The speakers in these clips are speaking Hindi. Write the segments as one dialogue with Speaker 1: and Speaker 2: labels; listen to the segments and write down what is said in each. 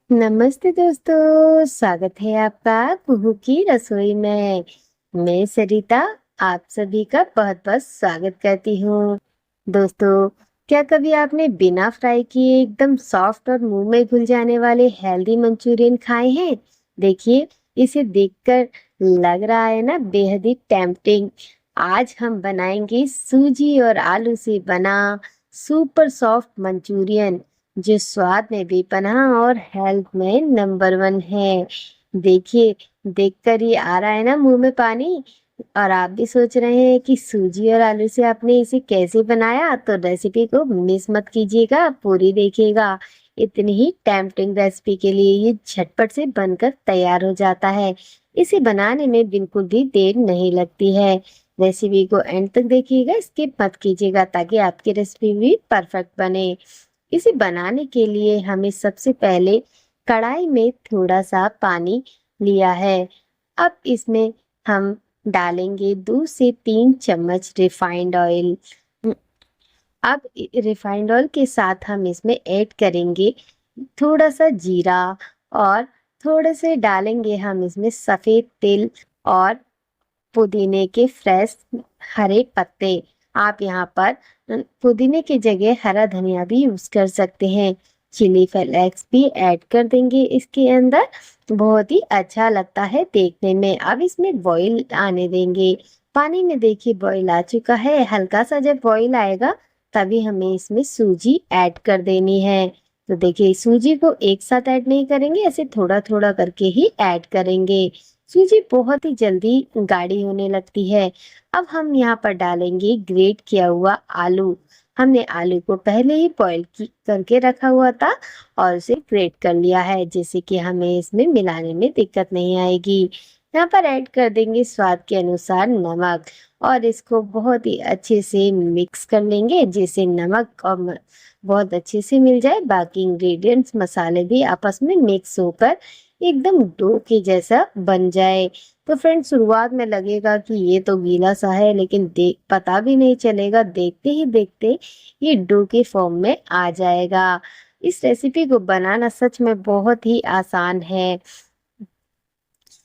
Speaker 1: नमस्ते दोस्तों, स्वागत है आपका कुहू की रसोई में। मैं सरिता आप सभी का बहुत-बहुत स्वागत करती हूँ। दोस्तों, क्या कभी आपने बिना फ्राई किए एकदम सॉफ्ट और मुंह में घुल जाने वाले हेल्दी मंचूरियन खाए हैं? देखिए, इसे देखकर लग रहा है ना बेहद ही टेम्प्टिंग। आज हम बनाएंगे सूजी और आलू से बना सुपर सॉफ्ट मंचूरियन जो स्वाद में बेपनाह और हेल्थ में नंबर वन है। देखिए, देखकर ही आ रहा है ना मुंह में पानी। और आप भी सोच रहे हैं कि सूजी और आलू से आपने इसे कैसे बनाया, तो रेसिपी को मिस मत कीजिएगा, पूरी देखिएगा। इतनी ही टेम्पटिंग रेसिपी के लिए ये झटपट से बनकर तैयार हो जाता है। इसे बनाने में बिल्कुल भी देर नहीं लगती है। रेसिपी को एंड तक देखिएगा, स्किप मत कीजिएगा ताकि आपकी रेसिपी भी परफेक्ट बने। इसे बनाने के लिए हमें सबसे पहले कढ़ाई में थोड़ा सा पानी लिया है। अब इसमें हम डालेंगे 2 से 3 चम्मच रिफाइंड ऑयल। अब रिफाइंड ऑयल के साथ हम इसमें ऐड करेंगे थोड़ा सा जीरा और थोड़े से डालेंगे हम इसमें सफेद तिल और पुदीने के फ्रेश हरे पत्ते। आप यहाँ पर पुदीने की जगह हरा धनिया भी यूज कर सकते हैं। चिली फ्लेक्स भी ऐड कर देंगे इसके अंदर, बहुत ही अच्छा लगता है देखने में। अब इसमें बॉईल आने देंगे। पानी में देखिए बॉईल आ चुका है। हल्का सा जब बॉईल आएगा तभी हमें इसमें सूजी ऐड कर देनी है। तो देखिए सूजी को एक साथ ऐड नहीं करेंगे, ऐसे थोड़ा थोड़ा करके ही ऐड करेंगे। सूजी बहुत ही जल्दी गाढ़ी होने लगती है। अब हम यहाँ पर डालेंगे ग्रेट किया हुआ आलू। हमने आलू को पहले ही करके रखा हुआ था और उसे ग्रेट कर लिया है, जिससे कि हमें इसमें मिलाने में दिक्कत नहीं आएगी। यहाँ पर ऐड कर देंगे स्वाद के अनुसार नमक और इसको बहुत ही अच्छे से मिक्स कर लेंगे, जिससे नमक और बहुत अच्छे से मिल जाए। बाकी इंग्रेडिएंट्स मसाले भी आपस में मिक्स होकर एकदम डो के जैसा बन जाए। तो फ्रेंड्स, शुरुआत में लगेगा कि ये तो गीला सा है, लेकिन देख पता भी नहीं चलेगा, देखते ही देखते ये डो के फॉर्म में आ जाएगा। इस रेसिपी को बनाना सच में बहुत ही आसान है।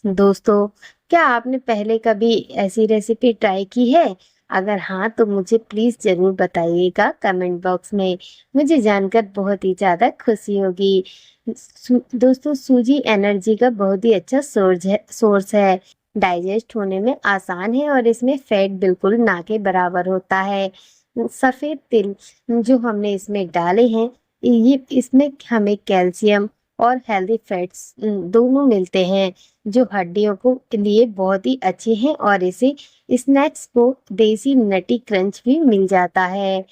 Speaker 1: दोस्तों, क्या आपने पहले कभी ऐसी रेसिपी ट्राई की है? अगर हाँ तो मुझे प्लीज जरूर बताइएगा कमेंट बॉक्स में। मुझे जानकर बहुत ही ज्यादा खुशी होगी। दोस्तों, सूजी एनर्जी का बहुत ही अच्छा सोर्स है। डाइजेस्ट होने में आसान है और इसमें फैट बिल्कुल ना के बराबर होता है। सफेद तिल जो हमने इसमें डाले हैं, ये इसमें हमें कैल्शियम और हेल्दी फैट्स दोनों मिलते हैं, जो हड्डियों को लिए बहुत ही अच्छे हैं। और इसे स्नैक्स को देसी नटी क्रंच भी मिल जाता है।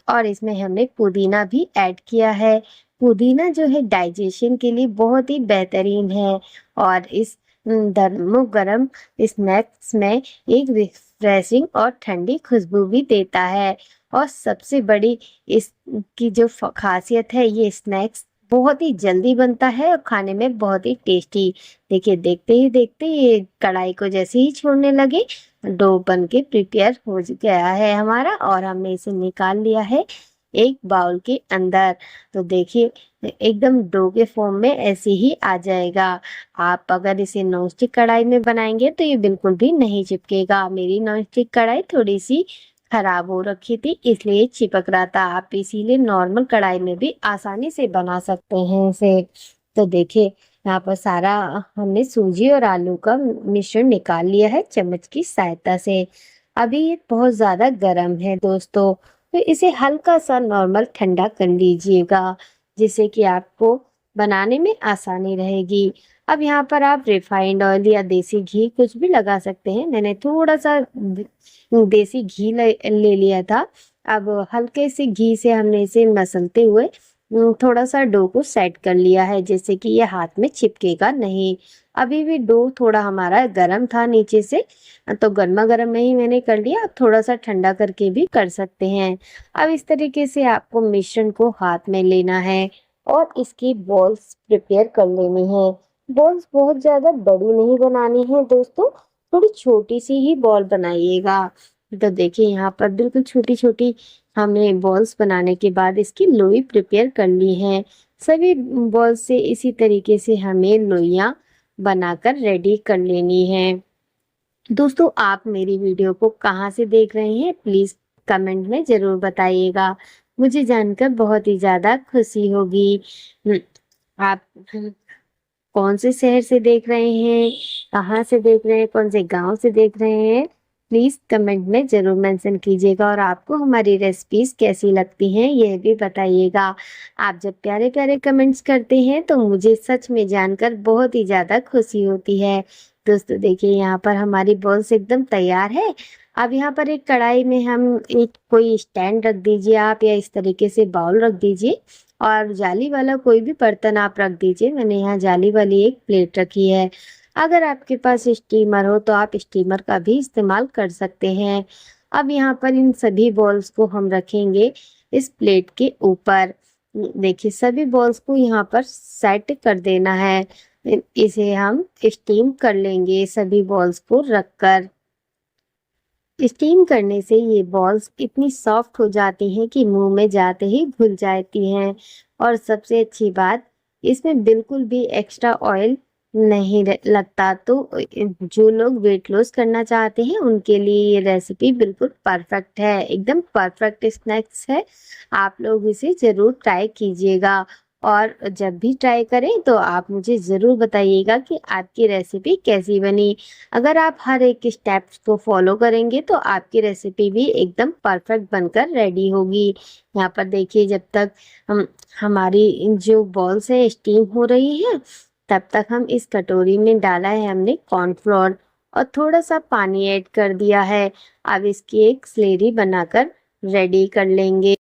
Speaker 1: और इसमें हमने पुदीना भी ऐड किया है। पुदीना जो है डाइजेशन के लिए बहुत ही बेहतरीन है और इस गर्मो गर्म स्नैक्स में एक रिफ्रेशिंग और ठंडी खुशबू भी देता है। और सबसे बड़ी इसकी जो खासियत है, ये स्नैक्स बहुत ही जल्दी बनता है और खाने में बहुत ही टेस्टी। देखिए देखते ही देखते ये कढ़ाई को जैसे ही छोड़ने लगे, डो बन के प्रिपेयर हो गया है हमारा और हमने इसे निकाल लिया है एक बाउल के अंदर। तो देखिए एकदम डो के फॉर्म में ऐसे ही आ जाएगा। आप अगर इसे नॉनस्टिक कढ़ाई में बनाएंगे तो ये बिल्कुल भी नहीं चिपकेगा। मेरी नॉनस्टिक कढ़ाई थोड़ी सी खराब हो रखी थी, इसलिए चिपक रहा था। आप इसीलिए नॉर्मल कढ़ाई में भी आसानी से बना सकते हैं इसे। तो देखिए यहाँ पर सारा हमने सूजी और आलू का मिश्रण निकाल लिया है चम्मच की सहायता से। अभी ये बहुत ज्यादा गर्म है दोस्तों, तो इसे हल्का सा नॉर्मल ठंडा कर लीजिएगा, जिससे कि आपको बनाने में आसानी रहेगी। अब यहाँ पर आप रिफाइंड ऑयल या देसी घी कुछ भी लगा सकते हैं। मैंने थोड़ा सा देसी घी ले लिया था। अब हल्के से घी से हमने इसे मसलते हुए थोड़ा सा डो को सेट कर लिया है, जिससे कि ये हाथ में चिपकेगा नहीं। अभी भी डो थोड़ा हमारा गर्म था नीचे से, तो गर्मा गर्म में ही मैंने कर लिया। आप थोड़ा सा ठंडा करके भी कर सकते हैं। अब इस तरीके से आपको मिश्रण को हाथ में लेना है और इसकी बॉल्स प्रिपेयर कर लेनी है। बॉल्स बहुत ज्यादा बड़ी नहीं बनानी है दोस्तों, थोड़ी छोटी सी ही बॉल बनाइएगा। तो देखिए यहाँ पर बिल्कुल छोटी छोटी हमने बॉल्स बनाने के बाद इसकी लोई प्रिपेयर कर ली है। सभी बॉल्स से इसी तरीके से हमें लोइयां बनाकर रेडी कर लेनी है। दोस्तों, आप मेरी वीडियो को कहाँ से देख रहे हैं प्लीज कमेंट में जरूर बताइएगा। मुझे जानकर बहुत ही ज्यादा खुशी होगी। आप कौन से शहर से देख रहे हैं, कहाँ से देख रहे हैं, कौन से गांव से देख रहे हैं, प्लीज कमेंट में जरूर मेंशन कीजिएगा। और आपको हमारी रेसिपीज कैसी लगती हैं यह भी बताइएगा। आप जब प्यारे प्यारे कमेंट्स करते हैं तो मुझे सच में जानकर बहुत ही ज्यादा खुशी होती है। दोस्तों देखिए, यहाँ पर हमारी बॉल्स एकदम तैयार है। अब यहाँ पर एक कढ़ाई में हम एक कोई स्टैंड रख दीजिए आप, या इस तरीके से बाउल रख दीजिए, और जाली वाला कोई भी बर्तन आप रख दीजिए। मैंने यहाँ जाली वाली एक प्लेट रखी है। अगर आपके पास स्टीमर हो तो आप स्टीमर का भी इस्तेमाल कर सकते हैं। अब यहाँ पर इन सभी बॉल्स को हम रखेंगे इस प्लेट के ऊपर। देखिए, सभी बॉल्स को यहाँ पर सेट कर देना है। इसे हम स्टीम कर लेंगे सभी बॉल्स को रखकर। स्टीम करने से ये बॉल्स इतनी सॉफ्ट हो जाती हैं कि मुंह में जाते ही घुल जाती हैं। और सबसे अच्छी बात, इसमें बिल्कुल भी एक्स्ट्रा ऑयल नहीं लगता। तो जो लोग वेट लॉस करना चाहते हैं उनके लिए ये रेसिपी बिल्कुल परफेक्ट है, एकदम परफेक्ट स्नैक्स है। आप लोग इसे जरूर ट्राई कीजिएगा। और जब भी ट्राई करें तो आप मुझे ज़रूर बताइएगा कि आपकी रेसिपी कैसी बनी। अगर आप हर एक स्टेप्स को फॉलो करेंगे तो आपकी रेसिपी भी एकदम परफेक्ट बनकर रेडी होगी। यहाँ पर देखिए, जब तक हमारी जो बॉल्स है स्टीम हो रही है, तब तक हम इस कटोरी में डाला है हमने कॉर्नफ्लोर और थोड़ा सा पानी ऐड कर दिया है। अब इसकी एक स्लेरी बनाकर रेडी कर लेंगे।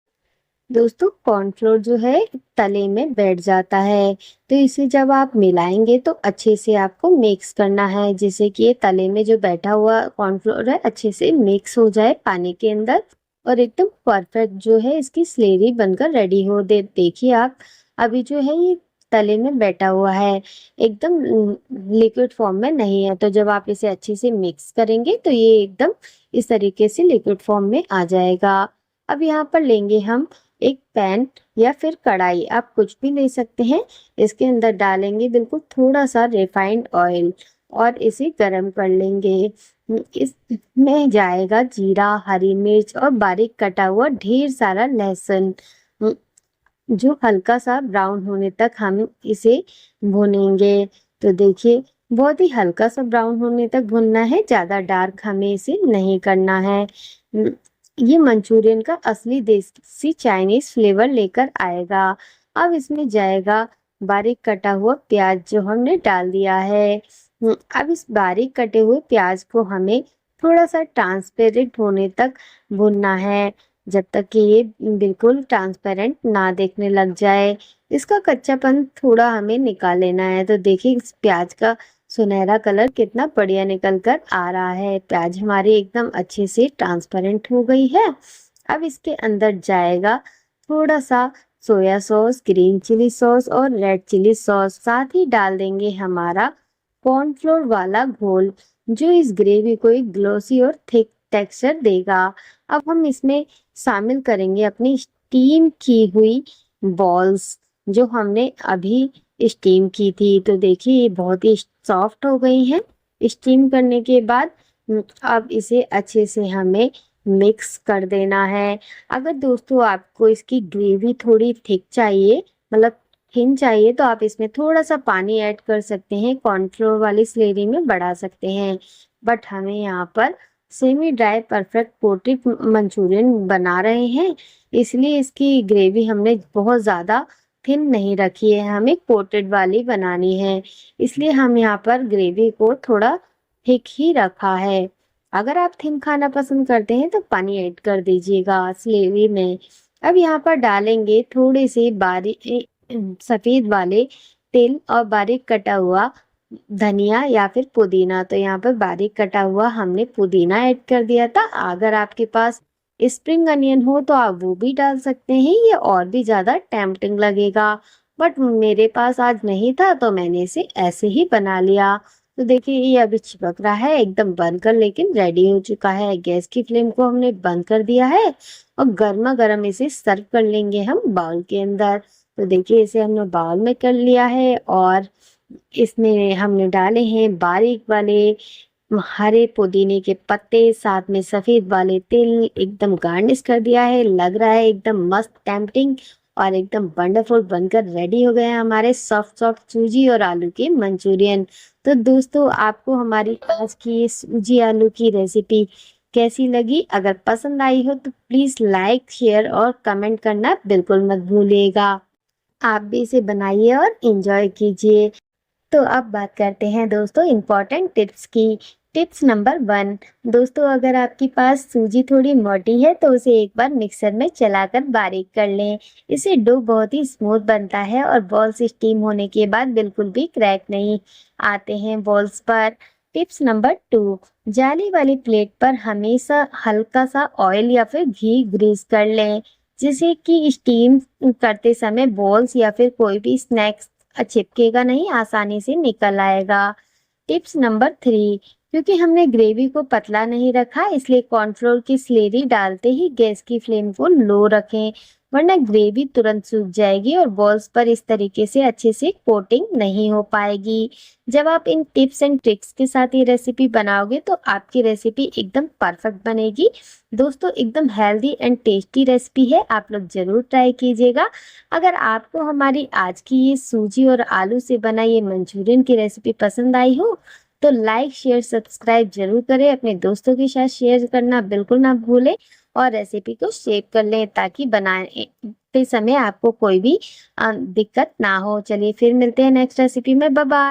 Speaker 1: दोस्तों, कॉर्नफ्लोर जो है तले में बैठ जाता है, तो इसे जब आप मिलाएंगे तो अच्छे से आपको मिक्स करना है, जिससे कि ये तले में जो बैठा हुआ कॉर्नफ्लोर है अच्छे से मिक्स हो जाए पानी के अंदर, और एकदम परफेक्ट जो है इसकी स्लेरी बनकर रेडी हो। देखिए आप, अभी जो है ये तले में बैठा हुआ है, एकदम लिक्विड फॉर्म में नहीं है। तो जब आप इसे अच्छे से मिक्स करेंगे तो ये एकदम इस तरीके से लिक्विड फॉर्म में आ जाएगा। अब यहाँ पर लेंगे हम एक पैन या फिर कढ़ाई, आप कुछ भी ले सकते हैं। इसके अंदर डालेंगे बिल्कुल थोड़ा सा रिफाइंड ऑयल और इसे गरम कर लेंगे। इसमें जाएगा जीरा, हरी मिर्च और बारीक कटा हुआ ढेर सारा लहसुन, जो हल्का सा ब्राउन होने तक हम इसे भूनेंगे। तो देखिए, बहुत ही हल्का सा ब्राउन होने तक भुनना है, ज़्यादा डार्क हमें इसे नहीं करना है। ये मंचूरियन का असली देसी चाइनीज फ्लेवर लेकर आएगा। अब इसमें जाएगा बारीक कटा हुआ प्याज जो हमने डाल दिया है। अब इस बारीक कटे हुए प्याज को हमें थोड़ा सा ट्रांसपेरेंट होने तक भूनना है, जब तक कि ये बिल्कुल ट्रांसपेरेंट ना देखने लग जाए। इसका कच्चापन थोड़ा हमें निकाल लेना है। तो देखिए, इस प्याज का सुनहरा कलर कितना बढ़िया निकल कर आ रहा है। प्याज हमारी एकदम अच्छे से ट्रांसपेरेंट हो गई है। अब इसके अंदर जाएगा थोड़ा सा soya sauce, green chilli sauce और रेड चिली सॉस। साथ ही डाल देंगे हमारा कॉर्नफ्लोर वाला घोल, जो इस ग्रेवी को एक ग्लोसी और थिक टेक्सचर देगा। अब हम इसमें शामिल करेंगे अपनी स्टीम की हुई बॉल्स, जो हमने अभी स्टीम की थी। तो देखिए, ये बहुत ही सॉफ्ट हो गई हैं स्टीम करने के बाद। अब इसे अच्छे से हमें मिक्स कर देना है। अगर दोस्तों आपको इसकी ग्रेवी थोड़ी थिक चाहिए, मतलब थिन चाहिए, तो आप इसमें थोड़ा सा पानी ऐड कर सकते हैं, कॉर्नफ्लोर वाली स्लेरी में बढ़ा सकते हैं। बट हमें यहाँ पर semi dry perfect potted Manchurian बना रहे हैं, इसलिए इसकी ग्रेवी हमने बहुत ज़्यादा थिन नहीं रखी है, हमें कोटेड वाली बनानी है। इसलिए हम यहाँ पर ग्रेवी को थोड़ा थिक ही रखा है। अगर आप थिन खाना पसंद करते हैं तो पानी ऐड कर दीजिएगा स्लेवी में। अब यहाँ पर डालेंगे थोड़े से बारीक सफ़ेद वाले तिल और बारीक कटा हुआ धनिया या फिर पुदीना। तो यहाँ पर बारीक कटा हुआ हमने पुदीना ऐड कर दिया था। अगर आपके पास स्प्रिंग अनियन हो तो आप वो भी डाल सकते हैं, ये और भी ज़्यादा टेम्पटिंग लगेगा। बट मेरे पास आज नहीं था तो मैंने इसे ऐसे ही बना लिया। तो देखिए, ये अभी चिपक रहा है एकदम बनकर, लेकिन रेडी हो चुका है। गैस की फ्लेम को हमने बंद कर दिया है और गर्मा गर्म इसे सर्व कर लेंगे हम बाउल के अंदर। तो देखिए इसे हमने बाउल में कर लिया है और इसमें हमने डाले हैं बारीक वाले हरे पुदीने के पत्ते, साथ में सफेद वाले तिल, एकदम गार्निश कर दिया है। लग रहा है एकदम मस्त टेम्पटिंग और एकदम वंडरफुल बनकर रेडी हो गए हैं हमारे सॉफ्ट सॉफ्ट सूजी और आलू के मंचूरियन। तो दोस्तों आपको हमारी आज की ये सूजी आलू की रेसिपी कैसी लगी? अगर पसंद आई हो तो प्लीज लाइक, शेयर और कमेंट करना बिल्कुल मत भूलिएगा। आप भी इसे बनाइए और एंजॉय कीजिए। तो अब बात करते हैं दोस्तों इम्पोर्टेंट टिप्स की। टिप्स नंबर 1, दोस्तों अगर आपके पास सूजी थोड़ी मोटी है तो उसे एक बार मिक्सर में चलाकर बारीक कर लें। इससे डो बहुत ही स्मूथ बनता है और बॉल्स स्टीम होने के बाद बिल्कुल भी क्रैक नहीं आते हैं बॉल्स पर। टिप्स नंबर 2, जाली वाली प्लेट पर हमेशा हल्का सा ऑयल या फिर घी ग्रीस कर लें, जिससे कि स्टीम करते समय बॉल्स या फिर कोई भी स्नैक्स चिपकेगा नहीं, आसानी से निकल आएगा। टिप्स नंबर 3, क्योंकि हमने ग्रेवी को पतला नहीं रखा इसलिए कॉर्नफ्लोर की स्लेरी डालते ही गैस की फ्लेम को लो रखें, वरना ग्रेवी तुरंत सूख जाएगी और बॉल्स पर इस तरीके से अच्छे से कोटिंग नहीं हो पाएगी। जब आप इन टिप्स एंड ट्रिक्स के साथ ये रेसिपी बनाओगे तो आपकी रेसिपी एकदम परफेक्ट बनेगी। दोस्तों एकदम हेल्दी एंड टेस्टी रेसिपी है, आप लोग जरूर ट्राई कीजिएगा। अगर आपको हमारी आज की ये सूजी और आलू से बना ये मंचूरियन की रेसिपी पसंद आई हो तो लाइक, शेयर, सब्सक्राइब जरूर करें। अपने दोस्तों के साथ शेयर करना बिल्कुल ना भूलें और रेसिपी को सेव कर लें ताकि बनाते समय आपको कोई भी दिक्कत ना हो। चलिए फिर मिलते हैं नेक्स्ट रेसिपी में। Bye bye.